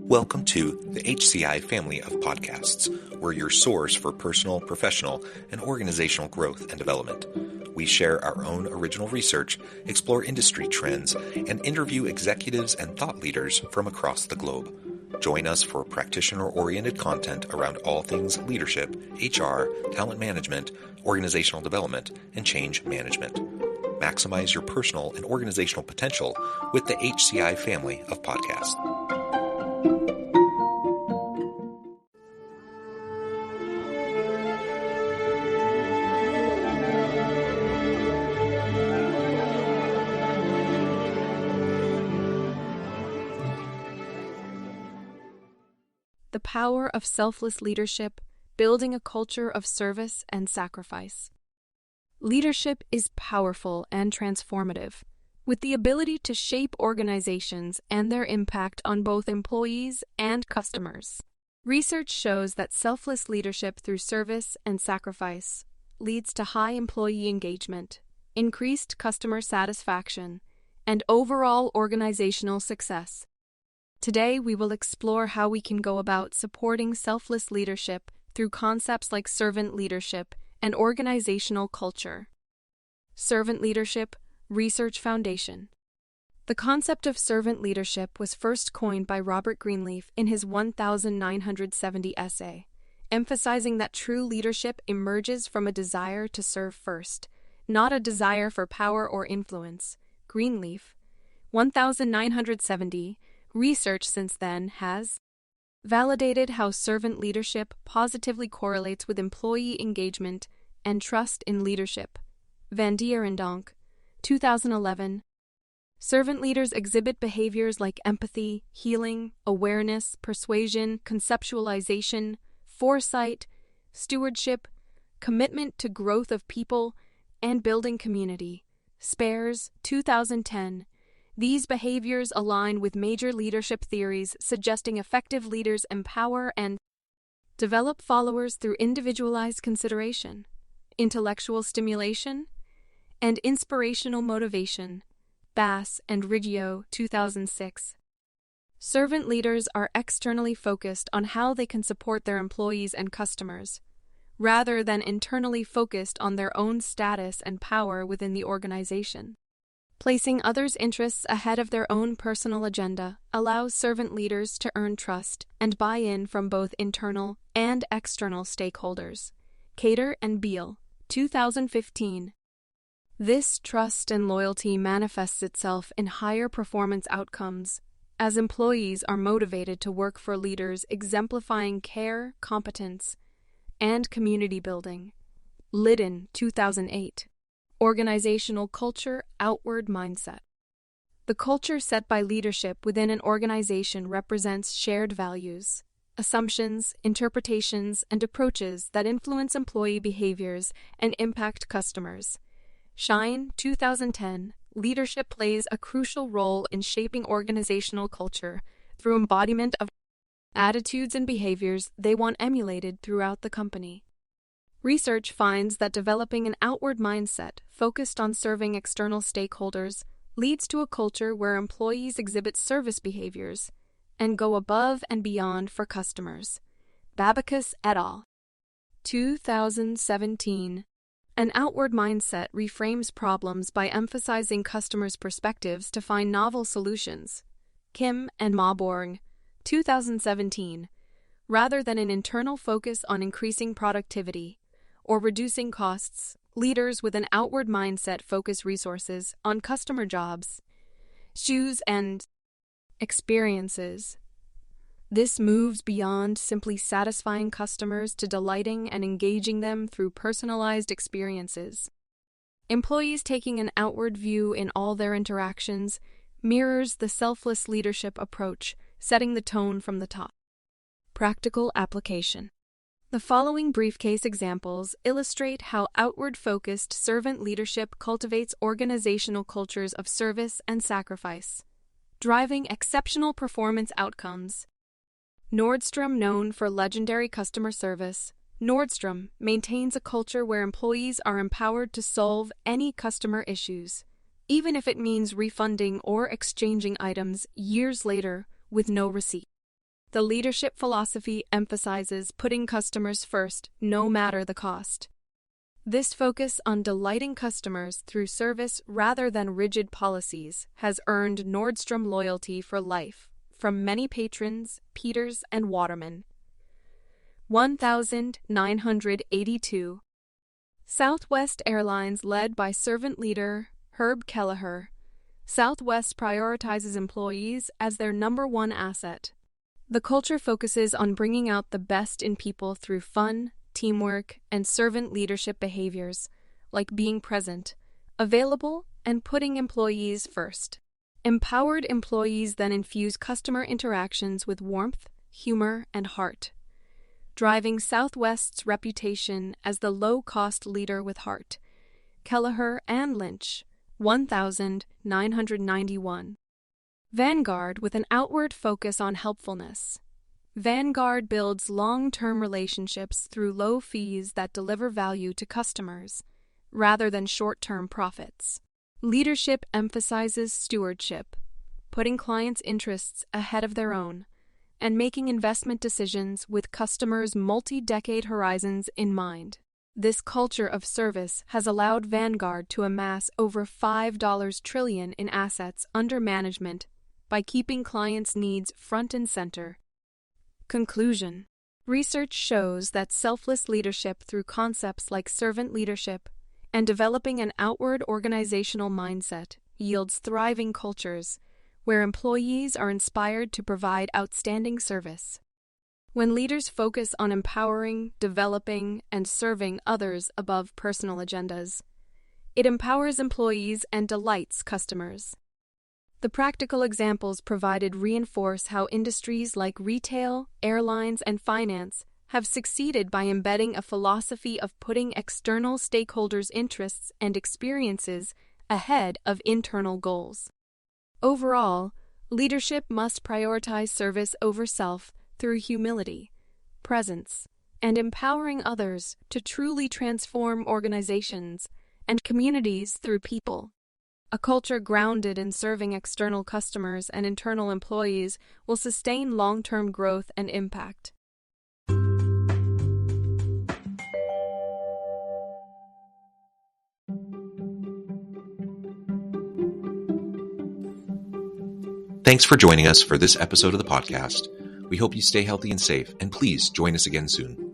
Welcome to the HCI family of podcasts. We're your source for personal, professional, and organizational growth and development. We share our own original research, explore industry trends, and interview executives and thought leaders from across the globe. Join us for practitioner-oriented content around all things leadership, HR, talent management, organizational development, and change management. Maximize your personal and organizational potential with the HCI family of podcasts. The Power of Selfless Leadership, Building a Culture of Service and Sacrifice. Leadership is powerful and transformative, with the ability to shape organizations and their impact on both employees and customers. Research shows that selfless leadership through service and sacrifice leads to high employee engagement, increased customer satisfaction, and overall organizational success. Today, we will explore how we can go about supporting selfless leadership through concepts like servant leadership and organizational culture. Servant Leadership Research Foundation. The concept of servant leadership was first coined by Robert Greenleaf in his 1970 essay, emphasizing that true leadership emerges from a desire to serve first, not a desire for power or influence. Greenleaf, 1970. Research since then has validated how servant leadership positively correlates with employee engagement and trust in leadership. Van Dier and Donk, 2011. Servant leaders exhibit behaviors like empathy, healing, awareness, persuasion, conceptualization, foresight, stewardship, commitment to growth of people, and building community. Spears, 2010. These behaviors align with major leadership theories suggesting effective leaders empower and develop followers through individualized consideration, intellectual stimulation, and inspirational motivation. Bass and Riggio, 2006. Servant leaders are externally focused on how they can support their employees and customers, rather than internally focused on their own status and power within the organization. Placing others' interests ahead of their own personal agenda allows servant leaders to earn trust and buy-in from both internal and external stakeholders. Cater and Beal, 2015. This trust and loyalty manifests itself in higher performance outcomes, as employees are motivated to work for leaders exemplifying care, competence, and community building. Liddon, 2008. Organizational culture, outward mindset. The culture set by leadership within an organization represents shared values, assumptions, interpretations, and approaches that influence employee behaviors and impact customers. Shine, 2010. Leadership plays a crucial role in shaping organizational culture through embodiment of attitudes and behaviors they want emulated throughout the company. Research finds that developing an outward mindset focused on serving external stakeholders leads to a culture where employees exhibit service behaviors and go above and beyond for customers. Babakis et al. 2017. An outward mindset reframes problems by emphasizing customers' perspectives to find novel solutions. Kim and Mauborgne, 2017. Rather than an internal focus on increasing productivity or reducing costs, leaders with an outward mindset focus resources on customer jobs, shoes, and experiences. This moves beyond simply satisfying customers to delighting and engaging them through personalized experiences. Employees taking an outward view in all their interactions mirrors the selfless leadership approach, setting the tone from the top. Practical application. The following briefcase examples illustrate how outward-focused servant leadership cultivates organizational cultures of service and sacrifice, driving exceptional performance outcomes. Nordstrom, known for legendary customer service, Nordstrom maintains a culture where employees are empowered to solve any customer issues, even if it means refunding or exchanging items years later with no receipt. The leadership philosophy emphasizes putting customers first, no matter the cost. This focus on delighting customers through service rather than rigid policies has earned Nordstrom loyalty for life from many patrons, Peters, and Waterman. 1982. Southwest Airlines, led by servant leader Herb Kelleher. Southwest prioritizes employees as their number one asset. The culture focuses on bringing out the best in people through fun, teamwork, and servant leadership behaviors, like being present, available, and putting employees first. Empowered employees then infuse customer interactions with warmth, humor, and heart, driving Southwest's reputation as the low-cost leader with heart. Kelleher and Lynch, 1991. Vanguard, with an outward focus on helpfulness. Vanguard builds long-term relationships through low fees that deliver value to customers, rather than short-term profits. Leadership emphasizes stewardship, putting clients' interests ahead of their own, and making investment decisions with customers' multi-decade horizons in mind. This culture of service has allowed Vanguard to amass over $5 trillion in assets under management by keeping clients' needs front and center. Conclusion. Research shows that selfless leadership through concepts like servant leadership and developing an outward organizational mindset yields thriving cultures where employees are inspired to provide outstanding service. When leaders focus on empowering, developing, and serving others above personal agendas, it empowers employees and delights customers. The practical examples provided reinforce how industries like retail, airlines, and finance have succeeded by embedding a philosophy of putting external stakeholders' interests and experiences ahead of internal goals. Overall, leadership must prioritize service over self through humility, presence, and empowering others to truly transform organizations and communities through people. A culture grounded in serving external customers and internal employees will sustain long-term growth and impact. Thanks for joining us for this episode of the podcast. We hope you stay healthy and safe, and please join us again soon.